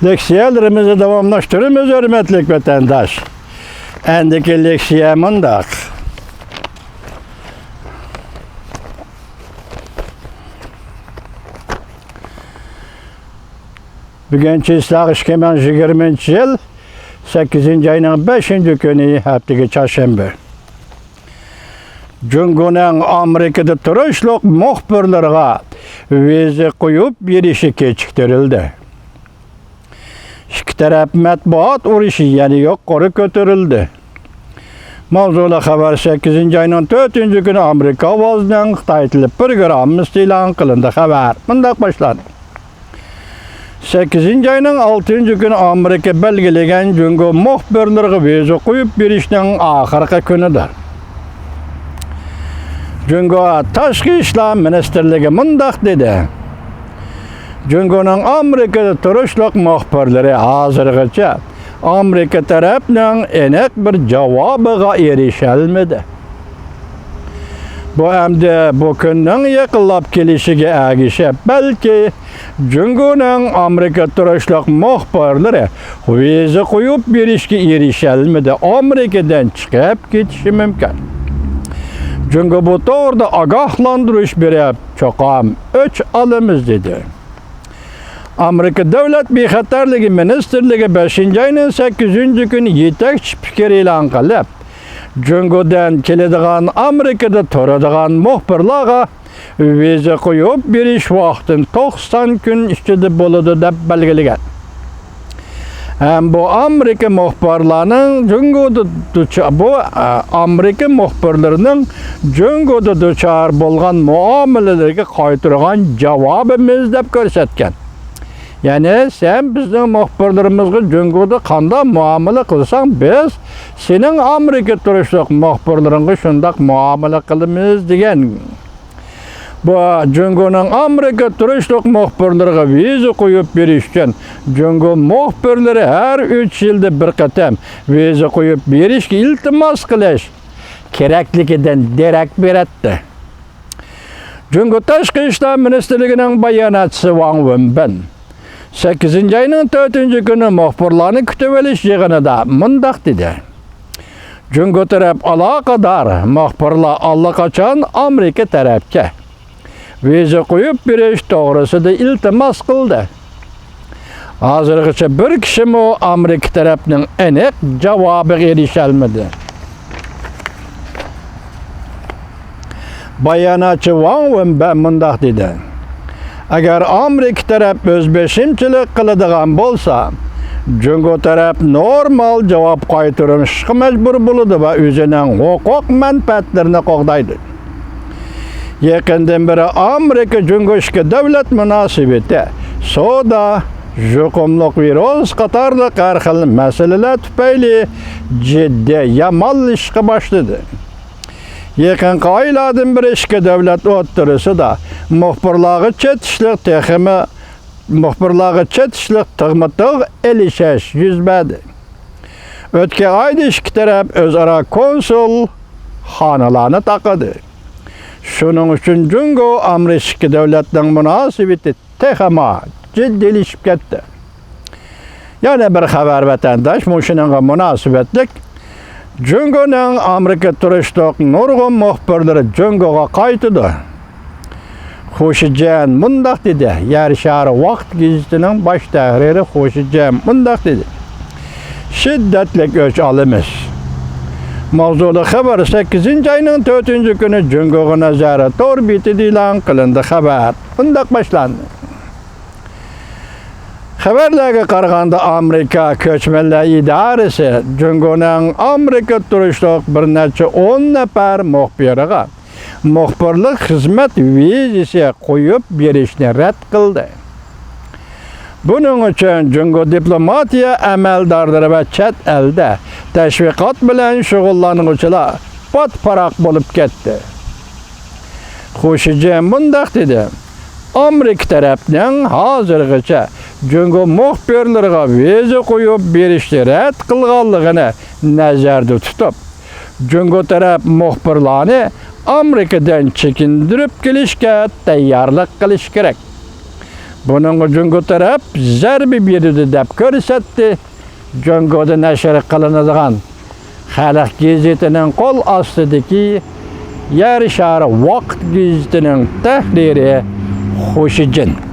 Leksiyalarımızı davamlaştırırız hürmetlik vatandaş. Endiki leksiya mındak. Bugünkü İslaq 2020 yıl 8. ayının 5. günü haftaki çarşamba. Cungunun Amerika'da turuşluq muhbirlerine vize koyup birişi keçiktirildi. İki taraf matbuat uruşu yani yukarı götürüldü. Mavzulu haber 8. ayının 4. günü Amerika avazından Xitay programımız ilan kılındı haber. Bundak başladı. 8. ayının 6. günü Amerika belgilegen Cungo muhbirlerine vize koyup birişinin ahırkı günüdür. Cungo Taşkı İşler Ministerliği mındak dedi. Cungo'nun Amerika'da turuşluq muhbirleri hazırgıca Amerika tarafından enek bir cevabıga erişilmedi. Bu hem de bu günden yakınlap gelişige erişip belki Cungo'nun Amerika turuşluq muhbirleri vize koyup bir işe erişilmedi. Amerika'dan çıkıp gitişi mümkün. Cungo bu doğruda agahlandırış berip çoğam öç alımız dedi. Amerika Devlet Bexatarlığı Ministerliği 5. ayının 8. günü yetekçi fikir ilan kılıp, Cungo'dan kelediğin Amerika'da turadigan muhbirlarga vize koyup bir iş vaqtin 90 gün içinde boludu dep belgilegen. Hem bu Amerika muhbirlerinin Amerika muhbirlerinin Cungo'da duçar bolgan muamelelerine qaytırgan cevabımız dep görsetken. Yani sen bizim muhbirlerimizge Cungo'da kanda muamele kılsan biz senin Amerika turuşluq muhbirlerine şundak muamele kılımız degen. Bu Cungo'nun Amerika turuşluq muhbirlerine vize koyup berişken Cungo muhbirleri her 3 yılda bir qatam vize koyup berişke iltimas kılış kerakliginden derek beretdi. Cungo Taşkı İşler Ministerliği'nin bayanatçısı Wang Wenbin 8. ayının 4. günü muhbirlerini kütüveliş yığınıda mındak dedi. Cungo taraf alakadar muhbirler allakaçan Amerika tarafka vize koyup bir iş doğrusu da iltimas kıldı. Hazırgıça bir kişi mi Amerika tarafının enek cevabı erişilmedi. Bayanatçı Wang Wenbin mındak dedi. Eğer Amerika taraf özbeşimçilik kılıdığan bolsa, Cungo taraf normal cevap qaytırışqa mecbur buludu ve özünün hukuk menfaatlerine qoğdaydı. Yakından beri Amerika Cungo işki devlet münasibeti, soda, jukumluk virus qatarlı qarxil meseleler tüpeyli ciddi yamal işki başladı. Yakın aylardan bir işki devlet oturursa da muhbirlığı çetişlik teximi muhbirlığı çetişlik tığmıtıq elişeş yüzbedi. Ötke ayda işki taraf özara konsul xanalarını taqıdı. Şunun için Cungo Amerika devletinin münasibeti texima ciddilişip ketdi. Yani bir haber vatandaş muşunun münasibetlik Cungo'nun Amerika turuşluq nurgun muhbirleri Cungo'ga qaytıdı. Xoşijan mındak dedi. Yarışarı vaqt gizitinin baş təhriri Xoşijan mındak dedi. Şiddetlik öç alımız. Mavzulu haber 8. ayının 4. günü Cungo'ga nazaret orbiti ilan kılındı haber. Mındak başlandı. Haberlerge qaraganda Amerika Köçmenler İdaresi Cungo'nun Amerika turuşluq bir neçe 10 nefer muhbiriga muhbirlik hizmet vizesi koyup berişini red kıldı. Bunun için Cungo diplomatiya amaldarları ve chet elde teşviqat bilen şugullanıcılar patparak bolup ketdi. Xoşijan mındak dedi. Amerika tarafından hazırgıça Cungo muhbirlerine vize koyup berişni red kılganlığını nazarda tutup Cungo taraf muhbirlerini Amerika'dan çekindirip gelişke tayyorlik qilish kerak. Bunun Cüngö taraf zerbi berdi dep görsetdi. Cüngö'de neşr kılınadigan Halk gazetinin kol astidagi Yer şari Vaqt gazetinin tahriri Xo'shijin.